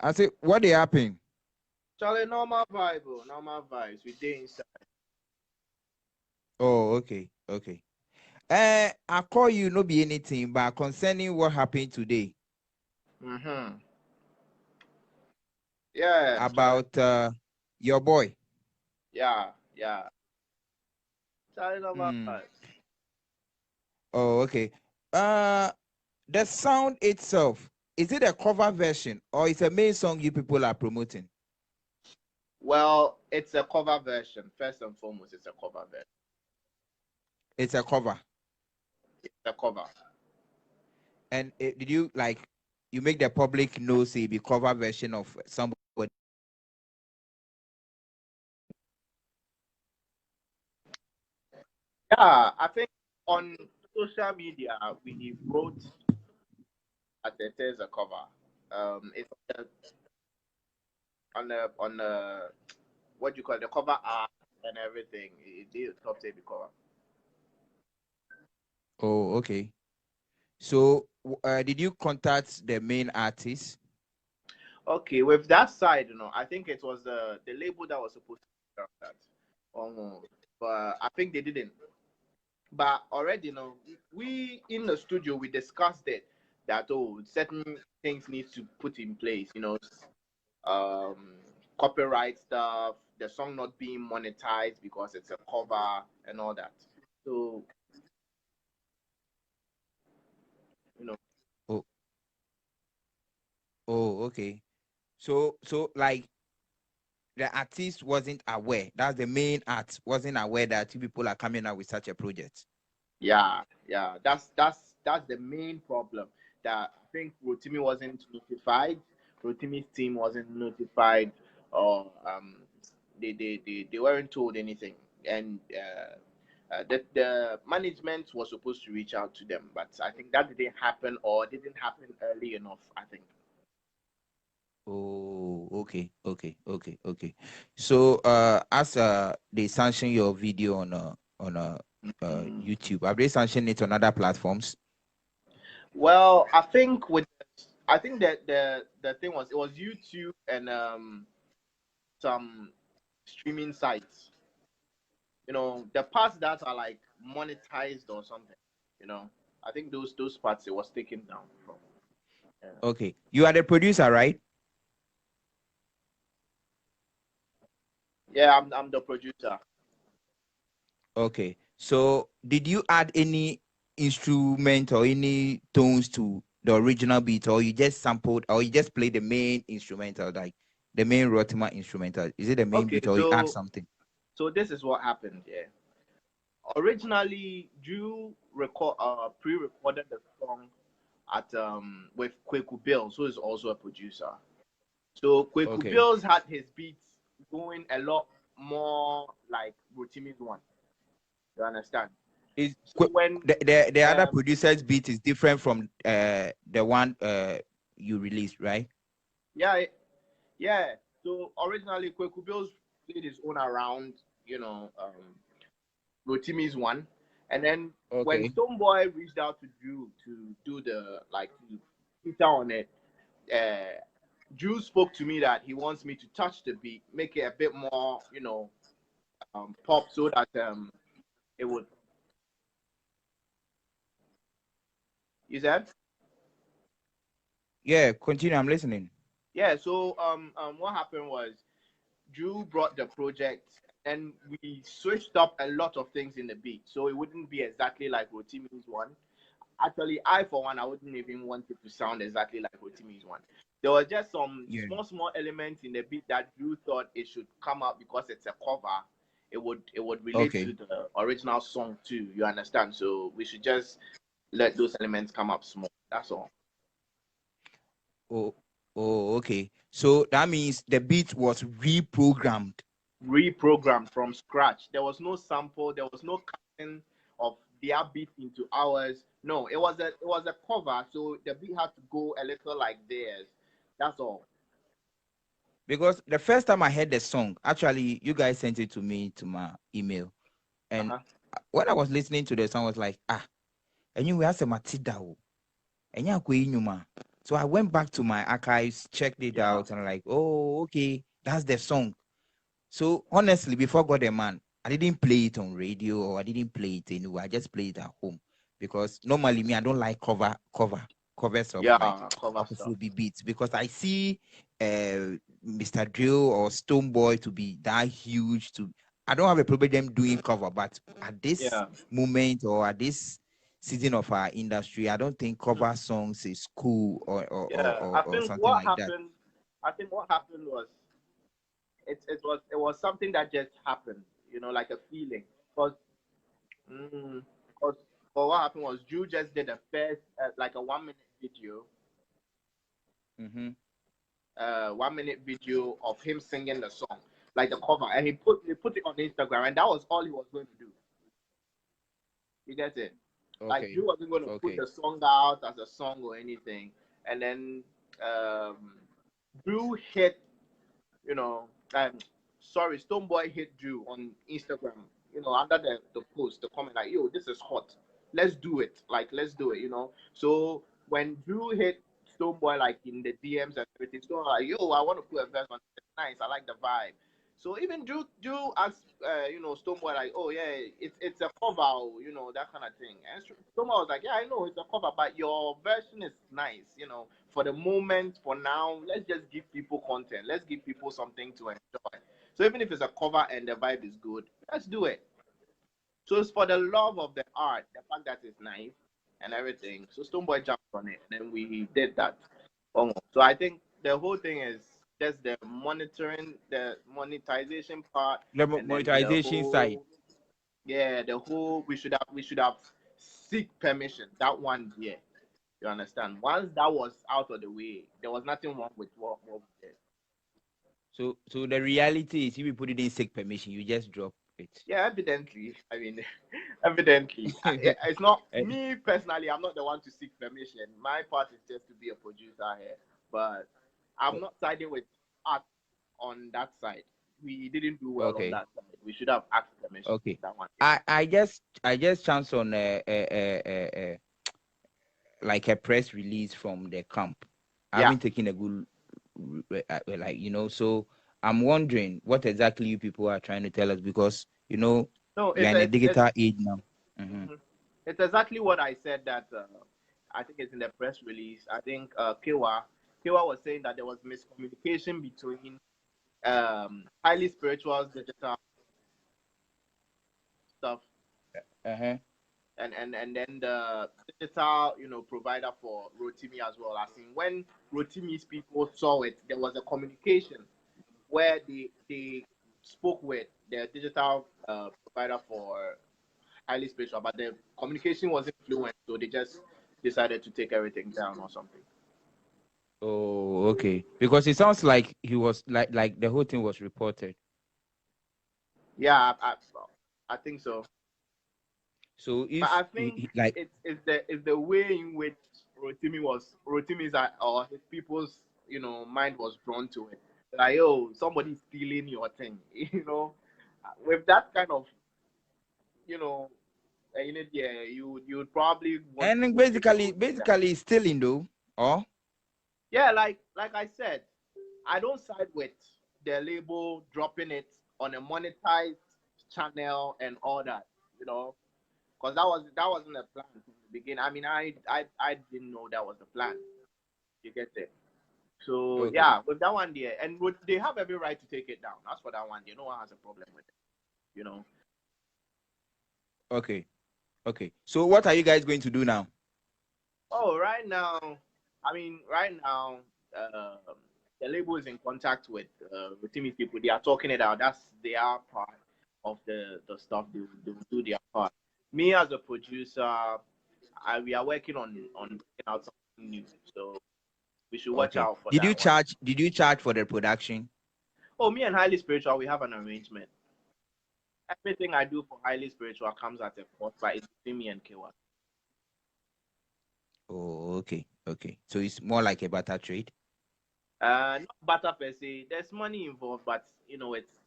I say, what they happen? Charlie, normal vibe, normal vibes. We day inside. Oh, okay, okay. I call you no be anything, but concerning what happened today Yeah, Charlie. about your boy. Yeah. Charlie, normal Mm. vibes. Oh, okay. The sound itself, is it a cover version or it's a main song you people are promoting? Well, it's a cover version. First and foremost, it's a cover version. It's a cover. It's a cover. And did you like you make the public know say be cover version of somebody? Yeah, I think on social media we wrote that it is a cover. It's on the what do you call it, the cover art and everything. It did top tape cover. Oh, okay. So did you contact the main artist? Okay, with that side, I think it was the label that was supposed to have that. But I think they didn't. But already, we in the studio we discussed it that certain things need to put in place. Um, copyright stuff, the song not being monetized because it's a cover and all that. So you know, Oh, oh, okay. So like the artist wasn't aware. That's the main art wasn't aware that you people are coming out with such a project. yeah. That's the main problem. That I think Rotimi wasn't notified. Rotimi's team wasn't notified, or they weren't told anything. And the management was supposed to reach out to them, but I think that didn't happen or didn't happen early enough. I think. Oh, okay. So as they sanction your video on Mm. YouTube, have they sanctioned it on other platforms? Well, I think that the thing was it was YouTube and some streaming sites. The parts that are like monetized or something. You know, I think those parts it was taken down from. Yeah, Okay. You are the producer, right? yeah, I'm the producer. Okay. So did you add any instrument or any tones to the original beat, or you just sampled, or you just played the main instrumental, like the main Rotima instrumental? Is it the main Okay, beat or you add something? so this is what happened. Yeah, originally Drew pre-recorded the song at with Kweku Bills, who is also a producer. So Kweku Okay. Bills had his beats going a lot more like Rotimi's one. You understand? Is So when the other um producer's beat is different from the one you released, right? yeah, yeah. So originally Kweku Bills played his own around, Rotimi's one. And then when Okay. Stoneboy reached out to Drew to do the like to feature on it, uh Drew spoke to me that he wants me to touch the beat, make it a bit more, pop so that it would. You said? Yeah, continue. I'm listening. Yeah, so what happened was Drew brought the project and we switched up a lot of things in the beat. So it wouldn't be exactly like Rotimi's one. Actually, I for one, I wouldn't even want it to sound exactly like Rotimi's one. There were just some Yeah. small elements in the beat that Drew thought it should come out because it's a cover. It would relate to Okay. the original song too. You understand? So we should just let those elements come up small. That's all. Oh, oh, okay. So that means the beat was reprogrammed. Reprogrammed from scratch. There was no sample. There was no cutting of their beat into ours. No, it was a cover, so the beat had to go a little like theirs. That's all. Because the first time I heard the song, actually, you guys sent it to me to my email. Uh And huh. when I was listening to the song, I was like, and you were asking Matida, and you are going, So I went back to my archives, checked it Yeah. out, and like, oh, okay, that's the song. So honestly, before God and Man, I didn't play it on radio or I didn't play it anywhere. I just played it at home because normally me, I don't like covers of like Yeah. Cover stuff. Afrobeat beats because I see Mr. Drill or Stonebwoy to be that huge. To I don't have a problem them doing cover, but at this Yeah. moment or at this season of our industry, I don't think Mhm. cover songs is cool Yeah. or something like that. I think what happened was it was something that just happened. Like a feeling. Because mm, 'cause- but what happened was Drew just did a first like a 1 minute video, Mm-hmm. 1 minute video of him singing the song, like the cover, and he put it on Instagram, and that was all he was going to do. You get it? Like Okay. Drew wasn't going to put Okay. the song out as a song or anything, and then um, Drew hit, you know, sorry, Stonebwoy hit Drew on Instagram, under the post, the comment like, yo, this is hot. Let's do it. Like, let's do it. So when Drew hit Stonebwoy like in the DMs and everything, Stone like, yo, I want to put a verse on it. It's nice. I like the vibe. So even Drew asked, Stonebwoy like, oh yeah, it's a cover, that kind of thing. And Stonebwoy was like, yeah, I know it's a cover, but your version is nice. For the moment, for now, let's just give people content. Let's give people something to enjoy. So even if it's a cover and the vibe is good, let's do it. So it's for the love of the art, the fact that it's nice and everything. So Stonebwoy jumped on it, and then we did that. So I think the whole thing is just the monetization part, The and then the monetization side. whole, yeah, the whole we should have seek permission. That one, yeah. You understand? Once that was out of the way, there was nothing wrong with what we did. So the reality is, if you put it in seek permission, you just drop it. Yeah, evidently. I mean, evidently. It's not me personally. I'm not the one to seek permission. My part is just to be a producer here. But I'm not siding with art on that side. We didn't do well on Okay. that side. We should have asked permission. Okay. That one. Yeah. I just chance on like a press release from the camp. I Yeah. haven't taken a good like so I'm wondering what exactly you people are trying to tell us because No, we are in a digital age now. Hmm. mhm. It's exactly what I said that I think it's in the press release. I think Kewa was saying that there was miscommunication between highly spiritual digital stuff Uh-huh. and then the digital provider for Rotimi as well. As in when Rotimi's people saw it, there was a communication where they spoke with the digital provider for highly spiritual, but the communication wasn't fluent, so they just decided to take everything down or something. Oh, okay, because it sounds like he was like the whole thing was reported. Yeah, I think so. So But if I think like it's the way in which Rotimi's or his people's mind was drawn to it. Like, oh, somebody's stealing your thing, with that kind of you know yeah, you would probably want to and put it basically stealing though. Oh, yeah, like I said, I don't side with the label dropping it on a monetized channel and all that, because that wasn't a plan from the beginning. I mean, I didn't know that was the plan. You get it? So okay, yeah, with that one there, and they have every right to take it down. That's for that one there. No one has a problem with it. You know. okay, okay. So what are you guys going to do now? Oh, right now, um, the label is in contact with Timmy's people. They are talking it out. That's their part of the stuff. They will do their part. Me as a producer, we are working on bringing out something new. So we should watch Okay. out for Did you that one. charge? Did you charge for the production? Oh, me and Highly Spiritual, we have an arrangement. Everything I do for Highly Spiritual comes at a cost, but it's between me and Kewa. Oh, okay, okay. So it's more like a barter trade. Not butter per se. There's money involved, but it's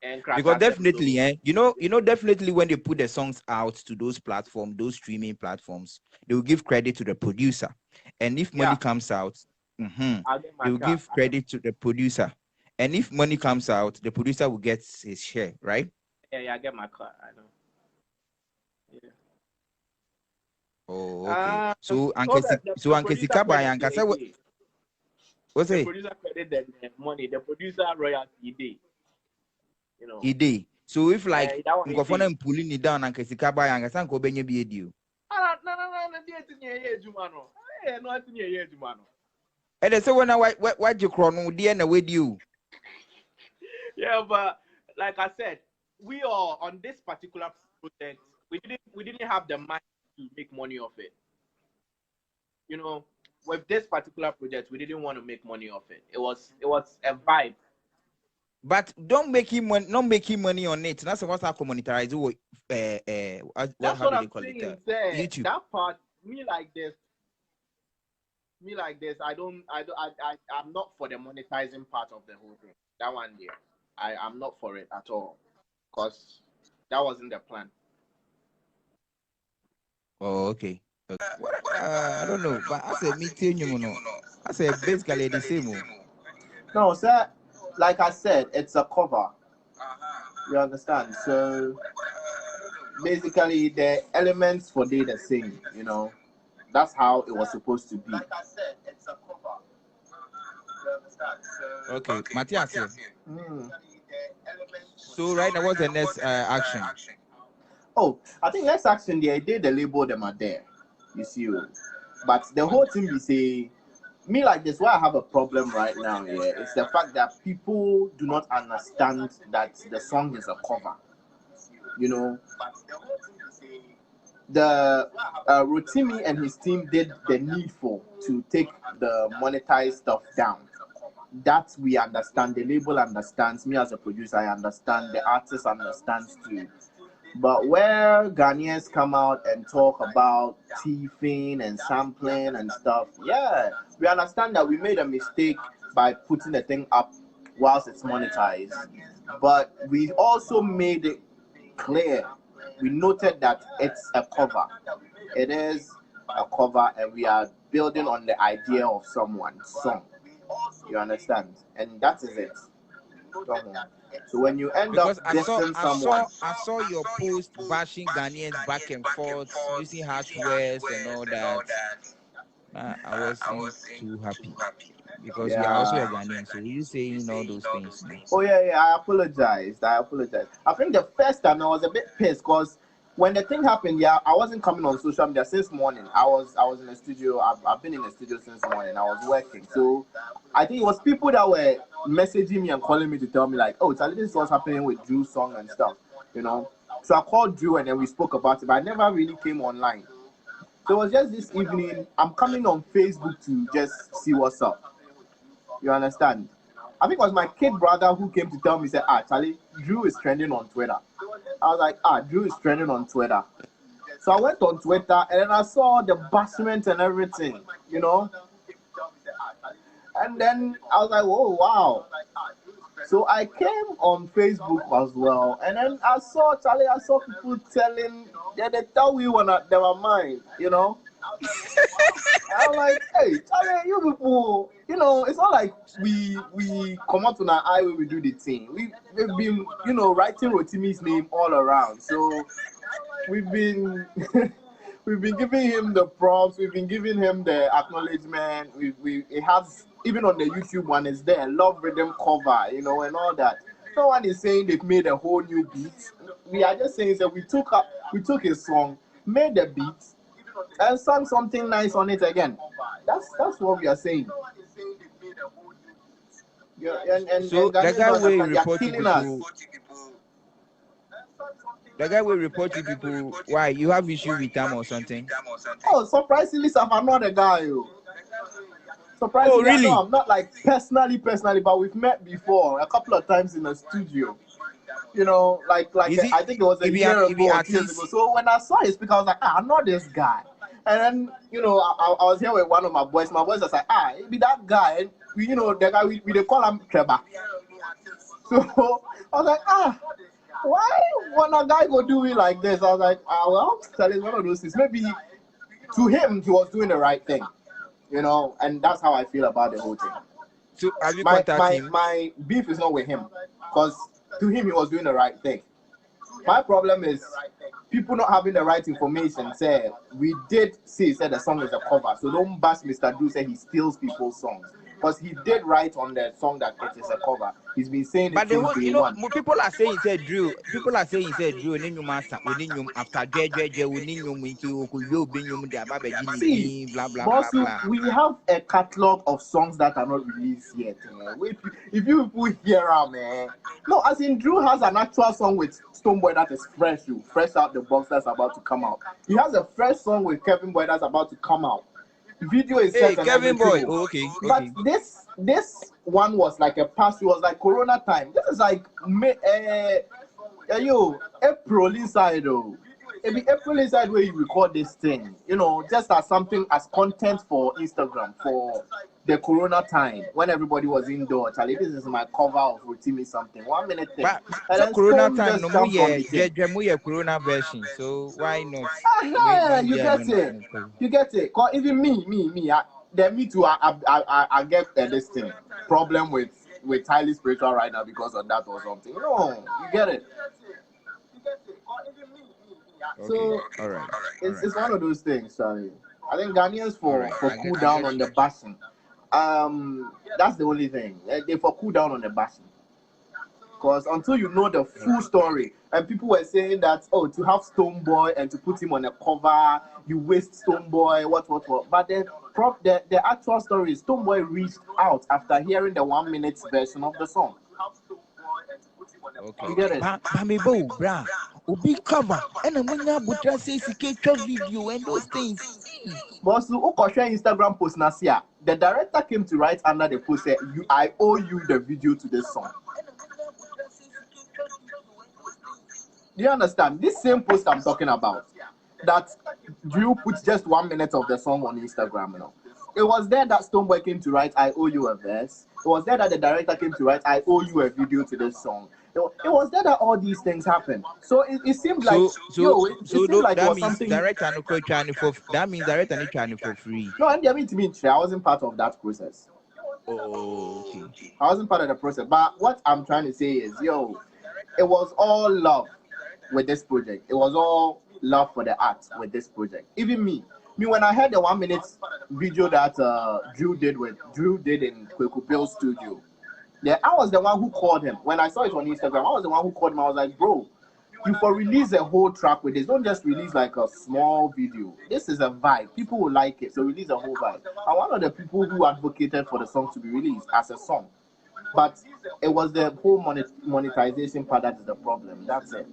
And Because Kraka said definitely, so. definitely when they put the songs out to those platforms, those streaming platforms, they will give credit to the producer. And if money Yeah, comes out, I'll get they my will car. give I know. credit to the producer. And if money comes out, the producer will get his share, right? Yeah, yeah, I get my car. I know. Yeah. Oh, okay. So the So Ankesi producer Kaba credit the Ankasa, day. what's The it? producer credit the money. The producer royalty day. You know. A day. So if like That one a Nkofona day. and pulling it down Ankesi Kaba Ankasa Nko Benye be a deal. Ah, no, no, no, no, no, Juma no. No, I think Juma no. And they say when I what you chrono dear na with you. Yeah, but like I said, we are on this particular project. We didn't have the money to make money off it. You know, with this particular project, we didn't want to make money off it. It was a vibe. But don't make him money, not making money on it. That's what's our monetize. That's How what do they I'm call it? saying. Say YouTube. that part, me like this. I'm not for the monetizing part of the whole thing. That one, yeah, I'm not for it at all, cause that wasn't the plan. Oh, okay. Okay. I don't know, but I said me tell you, no. I said basically the same. No, sir. Like I said, it's a cover. You understand? So basically, the elements for they the same. You know, that's how it was supposed to be. Okay, Matthias here. Mm. So right now, what's the next action? Oh, I think next action they did the label them are there. You see, but the whole thing we say me like this. Why I have a problem right now, yeah, is the fact that people do not understand that the song is a cover. You know, the Rotimi and his team did the needful to take the monetized stuff down. That we understand, the label understands, me as a producer, I understand, the artist understands too. But where Ghanaians come out and talk about thieving and sampling and stuff, yeah, we understand that we made a mistake by putting the thing up whilst it's monetized. But we also made it clear. We noted that it's a cover. It is a cover, and we are building on the idea of someone's song. You understand? And that is it. So when you end up Because dissing someone, I saw your post bashing Ghanaians back and forth using harsh words and all that. I wasn't too happy because you are also a yeah. Ghanaian, so you saying all those things, Oh yeah, yeah. I apologized. I apologized. I think the first time I was a bit pissed because when the thing happened, yeah, I wasn't coming on social media since morning. I was in the studio. I've been in the studio since morning. I was working, so I think it was people that were messaging me and calling me to tell me like, oh, Charlie, this is what's happening with Drew's song and stuff, you know. So I called Drew and then we spoke about it, but I never really came online. So it was just this evening. I'm coming on Facebook to just see what's up. You understand? I think it was my kid brother who came to tell me, said, Charlie, Drew is trending on Twitter. I was like, Drew is trending on Twitter. So I went on Twitter and then I saw the bashment and everything, you know. And then I was like, oh, wow. So I came on Facebook as well. And then I saw, Charlie, I saw people telling, yeah, they tell we wanna, they were mine, you know. I'm like, hey, Charlie, you people, you know, it's not like we come out on our eye when we do the thing. We've been, you know, writing Rotimi's name all around. So we've been we've been giving him the props, we've been giving him the acknowledgement. We it has even on the YouTube one is there, love rhythm cover, you know, and all that. No one is saying they've made a whole new beat. We are just saying that we took his song, made the beat, and sung something nice on it again. That's what we are saying. Yeah, and so the Ghanaians guy don't will understand. They are report you killing us. people. The guy will report you people. Why you have issue with them or something? Oh, surprisingly, Saf, I'm not a guy. Oh. Oh, Surprisingly, I know really? I'm not like personally, but we've met before a couple of times in the studio. You know, Is it I think it was a year if he ago or 2 years ago. artist? So when I saw his speaker, I was like, I know this guy. And then, you know, I was here with one of my boys. My boys was like, it be that guy. And we, you know, the guy we they call him Trevor. So I was like, why when a guy go do it like this? I was like, well, that is one of those things. Maybe to him he was doing the right thing, and that's how I feel about the whole thing. So have you My contacted my him? my beef is not with him, because to him he was doing the right thing. My problem is people not having the right information. Say we did say said the song is a cover, so don't bash Mr. Drew say he steals people's songs, because he did write on the song that it is a cover. He's been saying it But the since whole, day one. people are saying he said Drew. People are saying he said Drew. When you master, when you after JJJ, when you into you be you the ababe Jimmy See, Dean, blah blah blah boss, blah. we have a catalog of songs that are not released yet. If you people hear them, man. No, as in Drew has an actual song with Stonebwoy that is fresh out the box that's about to come out. He has a fresh song with Kevin Boy that's about to come out. Video is Hey, set and Kevin Boy. everything. Oh, okay, But okay. this one was like a pass. It was like Corona time. This is like April inside though. It be April inside where you record this thing, just as something as content for Instagram for the Corona time when everybody was indoor. Charlie, this is my cover of Rotimi something 1 minute thing, But and so then Corona Stone time just no more jumped on yeah the thing. JJ more yeah Corona version. So why not? You Yeah, get it. You get it. Cause even me, then me too. I get this thing problem with highly spiritual right now because of that or something. No, you get it. Okay. So All right. All right. it's one of those things, sorry. I think Ghanaians All for right. cool I down get on you. the bashing. That's the only thing. They for cool down on the bashing. Because until you know the full Okay. story, and people were saying that, to have Stonebwoy and to put him on a cover, you waste Stonebwoy, what. But the actual story is Stonebwoy reached out after hearing the 1 minute version of the song. Okay. You get it? But me bo bra. Obi cover. And I'm gonna butra say siketwa video and those things. Hey. But so Okosha Instagram post Nasia, the director came to write under the post said, I owe you the video to this song. Do you understand? This same post I'm talking about, that Drew put just 1 minute of the song on Instagram, It was there that Stonebwoy came to write, I owe you a verse. It was there that the director came to write, I owe you a video to this song. It was there that all these things happened. So it seemed like, it seemed like it That was means something. director no quite trying for that means director no trying for free. No, and I mean to me, I wasn't part of that process. Oh, okay. I wasn't part of the process. But what I'm trying to say is, it was all love with this project. It was all love for the art with this project. Even me when I heard the 1 minute video that Drew did in Kweku Bill's studio, yeah, I was the one who called him. When I saw it on Instagram, I was the one who called him. I was like, bro, you for release a whole track with this. Don't just release like a small video. This is a vibe. People will like it. So release a whole vibe. I'm one of the people who advocated for the song to be released as a song. But it was the whole monetization part that is the problem. That's it.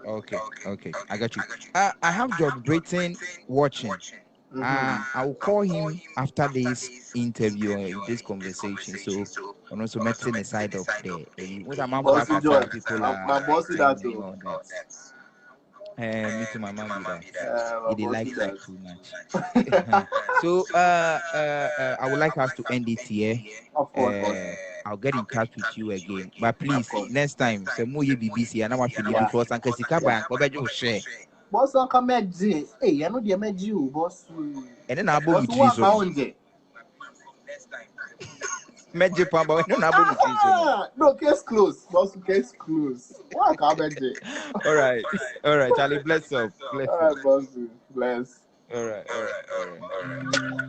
Okay, okay, I got you. I have George Britton watching. I will call him after this interview or this conversation. So, and also meeting the side of what I'm Bossy George. people My are bossy saying that and too. all that. Me too, my mom be that. My They bossy like that that. too much. So, I would like us to end it here. Of course, boss. I'll get in touch with you again. But Of please, course. next time, say more BBC and I'm feeling Yeah. because Uncle Sika by Uncle Bejo share. Boss on come Hey, I know the meji boss. And then I'll boom Boss with you. work my So, own day. Major Pamba, and then I'll boom with you. So, No, case closed. Boss, case closed. Work my meji. all right, all right, Charlie, bless up, bless All up. right, boss. Bless. All right, all right, all right.